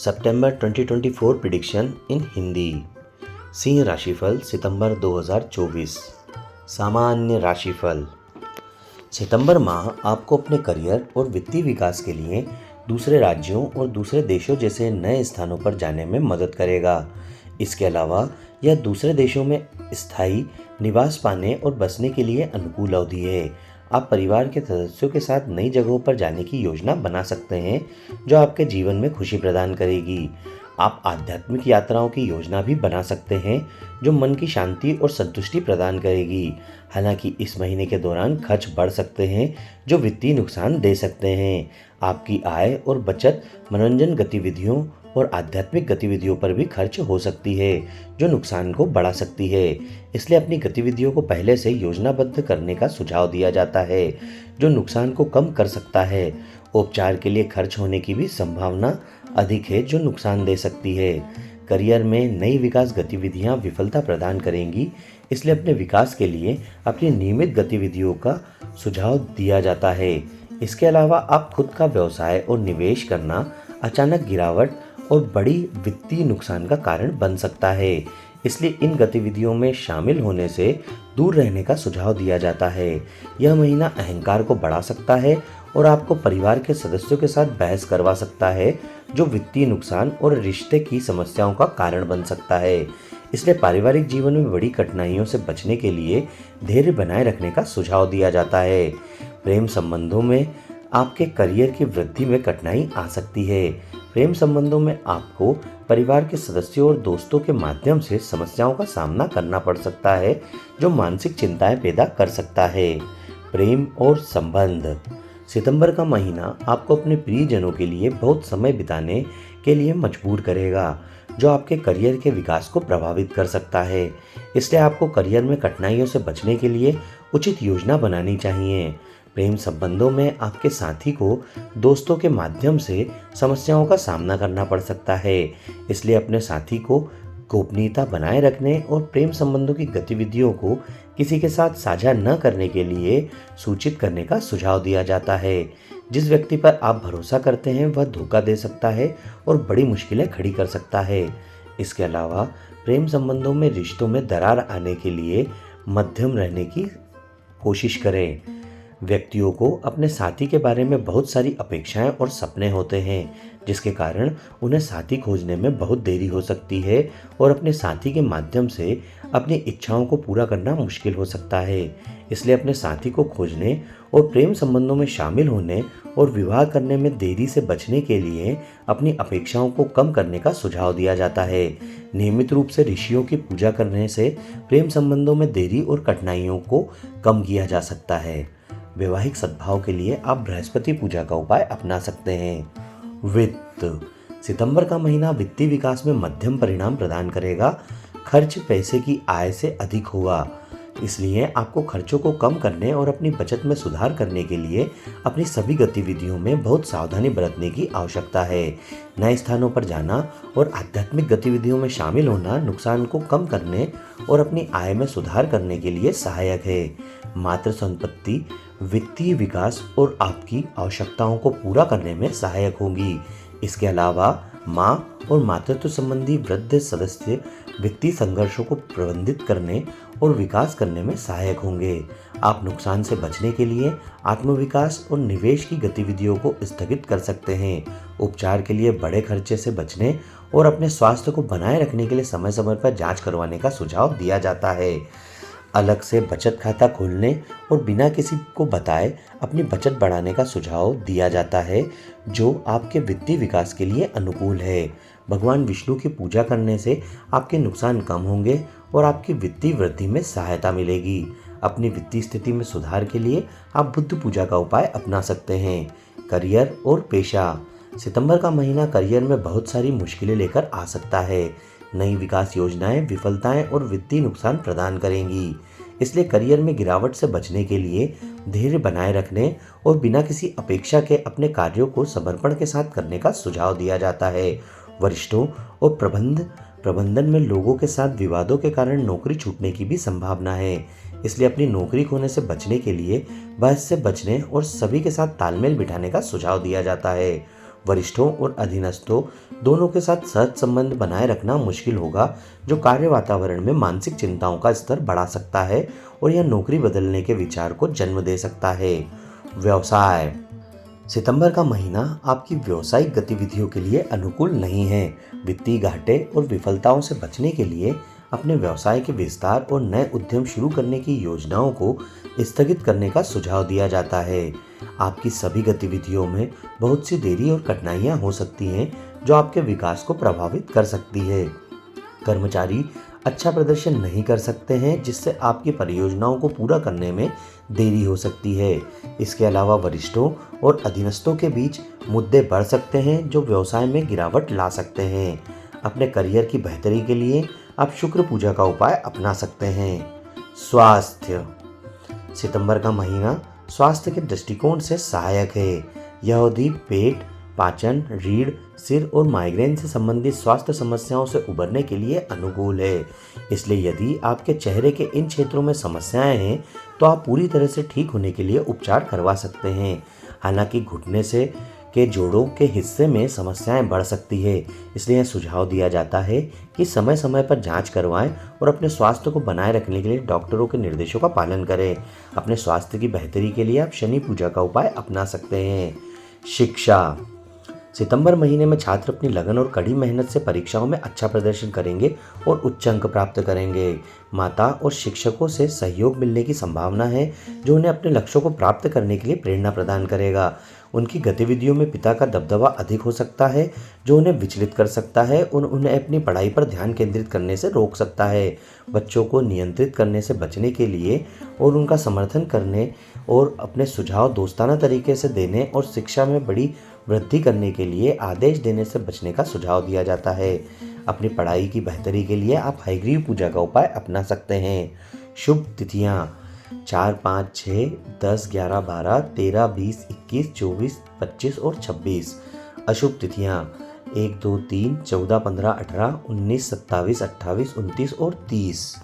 सितंबर 2024 prediction इन हिंदी। सिंह राशिफल सितंबर 2024। सामान्य राशिफल। सितंबर माह आपको अपने करियर और वित्तीय विकास के लिए दूसरे राज्यों और दूसरे देशों जैसे नए स्थानों पर जाने में मदद करेगा। इसके अलावा यह दूसरे देशों में स्थायी निवास पाने और बसने के लिए अनुकूल अवधि है। आप परिवार के सदस्यों के साथ नई जगहों पर जाने की योजना बना सकते हैं, जो आपके जीवन में खुशी प्रदान करेगी। आप आध्यात्मिक यात्राओं की योजना भी बना सकते हैं, जो मन की शांति और संतुष्टि प्रदान करेगी। हालांकि इस महीने के दौरान खर्च बढ़ सकते हैं, जो वित्तीय नुकसान दे सकते हैं। आपकी आय और बचत मनोरंजन गतिविधियों और आध्यात्मिक गतिविधियों पर भी खर्च हो सकती है, जो नुकसान को बढ़ा सकती है। इसलिए अपनी गतिविधियों को पहले से योजनाबद्ध करने का सुझाव दिया जाता है, जो नुकसान को कम कर सकता है। उपचार के लिए खर्च होने की भी संभावना अधिक है, जो नुकसान दे सकती है। करियर में नई विकास गतिविधियां विफलता प्रदान करेंगी, इसलिए अपने विकास के लिए अपनी नियमित गतिविधियों का सुझाव दिया जाता है। इसके अलावा आप खुद का व्यवसाय और निवेश करना अचानक गिरावट और बड़ी वित्तीय नुकसान का कारण बन सकता है। इसलिए इन गतिविधियों में शामिल होने से दूर रहने का सुझाव दिया जाता है। यह महीना अहंकार को बढ़ा सकता है और आपको परिवार के सदस्यों के साथ बहस करवा सकता है, जो वित्तीय नुकसान और रिश्ते की समस्याओं का कारण बन सकता है। इसलिए पारिवारिक जीवन में बड़ी कठिनाइयों से बचने के लिए धैर्य बनाए रखने का सुझाव दिया जाता है। प्रेम संबंधों में आपके करियर की वृद्धि में कठिनाई आ सकती है। प्रेम संबंधों में आपको परिवार के सदस्यों और दोस्तों के माध्यम से समस्याओं का सामना करना पड़ सकता है, जो मानसिक चिंताएं पैदा कर सकता है। प्रेम और संबंध। सितंबर का महीना आपको अपने प्रियजनों के लिए बहुत समय बिताने के लिए मजबूर करेगा, जो आपके करियर के विकास को प्रभावित कर सकता है। इसलिए आपको करियर में कठिनाइयों से बचने के लिए उचित योजना बनानी चाहिए। प्रेम संबंधों में आपके साथी को दोस्तों के माध्यम से समस्याओं का सामना करना पड़ सकता है। इसलिए अपने साथी को गोपनीयता बनाए रखने और प्रेम संबंधों की गतिविधियों को किसी के साथ साझा न करने के लिए सूचित करने का सुझाव दिया जाता है। जिस व्यक्ति पर आप भरोसा करते हैं वह धोखा दे सकता है और बड़ी मुश्किलें खड़ी कर सकता है। इसके अलावा प्रेम संबंधों में रिश्तों में दरार आने के लिए मध्यम रहने की कोशिश करें। व्यक्तियों को अपने साथी के बारे में बहुत सारी अपेक्षाएं और सपने होते हैं, जिसके कारण उन्हें साथी खोजने में बहुत देरी हो सकती है और अपने साथी के माध्यम से अपनी इच्छाओं को पूरा करना मुश्किल हो सकता है। इसलिए अपने साथी को खोजने और प्रेम संबंधों में शामिल होने और विवाह करने में देरी से बचने के लिए अपनी अपेक्षाओं को कम करने का सुझाव दिया जाता है। नियमित रूप से ऋषियों की पूजा करने से प्रेम संबंधों में देरी और कठिनाइयों को कम किया जा सकता है। वैवाहिक सद्भाव के लिए आप बृहस्पति पूजा का उपाय अपना सकते हैं। वित्त। सितंबर का महीना वित्तीय विकास में मध्यम परिणाम प्रदान करेगा। खर्च पैसे की आय से अधिक होगा, इसलिए आपको खर्चों को कम करने और अपनी बचत में सुधार करने के लिए अपनी सभी गतिविधियों में बहुत सावधानी बरतने की आवश्यकता है। नए स्थानों पर जाना और आध्यात्मिक गतिविधियों में शामिल होना नुकसान को कम करने और अपनी आय में सुधार करने के लिए सहायक है। मातृ संपत्ति वित्तीय विकास और आपकी आवश्यकताओं को पूरा करने में सहायक होगी। इसके अलावा माँ और मातृत्व संबंधी वृद्ध सदस्य वित्तीय संघर्षों को प्रबंधित करने और विकास करने में सहायक होंगे। आप नुकसान से बचने के लिए आत्मविकास और निवेश की गतिविधियों को स्थगित कर सकते हैं। उपचार के लिए बड़े खर्चे से बचने और अपने स्वास्थ्य को बनाए रखने के लिए समय समय पर जांच करवाने का सुझाव दिया जाता है। अलग से बचत खाता खोलने और बिना किसी को बताए अपनी बचत बढ़ाने का सुझाव दिया जाता है, जो आपके वित्तीय विकास के लिए अनुकूल है। भगवान विष्णु की पूजा करने से आपके नुकसान कम होंगे और आपकी वित्तीय वृद्धि में सहायता मिलेगी। अपनी वित्तीय स्थिति में सुधार के लिए आप बुद्ध पूजा का उपाय अपना सकते हैं। करियर और पेशा। सितंबर का महीना करियर में बहुत सारी मुश्किलें लेकर आ सकता है। नई विकास योजनाएं विफलताएं और वित्तीय नुकसान प्रदान करेंगी। इसलिए करियर में गिरावट से बचने के लिए धैर्य बनाए रखने और बिना किसी अपेक्षा के अपने कार्यों को समर्पण के साथ करने का सुझाव दिया जाता है। वरिष्ठों और प्रबंधन में लोगों के साथ विवादों के कारण नौकरी छूटने की भी संभावना है। इसलिए अपनी नौकरी खोने से बचने के लिए बहस से बचने और सभी के साथ तालमेल बिठाने का सुझाव दिया जाता है। वरिष्ठों और अधीनस्थों दोनों के साथ सहज संबंध बनाए रखना मुश्किल होगा, जो कार्य वातावरण में मानसिक चिंताओं का स्तर बढ़ा सकता है और यह नौकरी बदलने के विचार को जन्म दे सकता है। व्यवसाय। सितंबर का महीना आपकी व्यावसायिक गतिविधियों के लिए अनुकूल नहीं है। वित्तीय घाटे और विफलताओं से बचने के लिए अपने व्यवसाय के विस्तार और नए उद्यम शुरू करने की योजनाओं को स्थगित करने का सुझाव दिया जाता है। आपकी सभी गतिविधियों में बहुत सी देरी और कठिनाइयां हो सकती हैं, जो आपके विकास को प्रभावित कर सकती है। कर्मचारी अच्छा प्रदर्शन नहीं कर सकते हैं, जिससे आपकी परियोजनाओं को पूरा करने में देरी हो सकती है। इसके अलावा वरिष्ठों और अधीनस्थों के बीच मुद्दे बढ़ सकते हैं, जो व्यवसाय में गिरावट ला सकते हैं। अपने करियर की बेहतरी के लिए आप शुक्र पूजा का उपाय अपना सकते हैं। स्वास्थ्य। सितंबर का महीना स्वास्थ्य के दृष्टिकोण से सहायक है। यह अवधि पेट, पाचन, रीढ़, सिर और माइग्रेन से संबंधित स्वास्थ्य समस्याओं से उबरने के लिए अनुकूल है। इसलिए यदि आपके चेहरे के इन क्षेत्रों में समस्याएं हैं, तो आप पूरी तरह से ठीक होने के लिए उपचार करवा सकते हैं। हालांकि घुटने से के जोड़ों के हिस्से में समस्याएं बढ़ सकती है, इसलिए यह सुझाव दिया जाता है कि समय समय पर जांच करवाएं और अपने स्वास्थ्य को बनाए रखने के लिए डॉक्टरों के निर्देशों का पालन करें। अपने स्वास्थ्य की बेहतरी के लिए आप शनि पूजा का उपाय अपना सकते हैं। शिक्षा। सितंबर महीने में छात्र अपनी लगन और कड़ी मेहनत से परीक्षाओं में अच्छा प्रदर्शन करेंगे और उच्च अंक प्राप्त करेंगे। माता और शिक्षकों से सहयोग मिलने की संभावना है, जो उन्हें अपने लक्ष्यों को प्राप्त करने के लिए प्रेरणा प्रदान करेगा। उनकी गतिविधियों में पिता का दबदबा अधिक हो सकता है, जो उन्हें विचलित कर सकता है और उन्हें अपनी पढ़ाई पर ध्यान केंद्रित करने से रोक सकता है। बच्चों को नियंत्रित करने से बचने के लिए और उनका समर्थन करने और अपने सुझाव दोस्ताना तरीके से देने और शिक्षा में बड़ी वृद्धि करने के लिए आदेश देने से बचने का सुझाव दिया जाता है। अपनी पढ़ाई की बेहतरी के लिए आप हयग्रीव पूजा का उपाय अपना सकते हैं। शुभ तिथियां 4, 5, 6, 10, 11, 12, 13, 20, 21, 24, 25 और 26। अशुभ तिथियां 1, 2, 3, 14, 15, 18, 19, 27, 28, 29 और 30।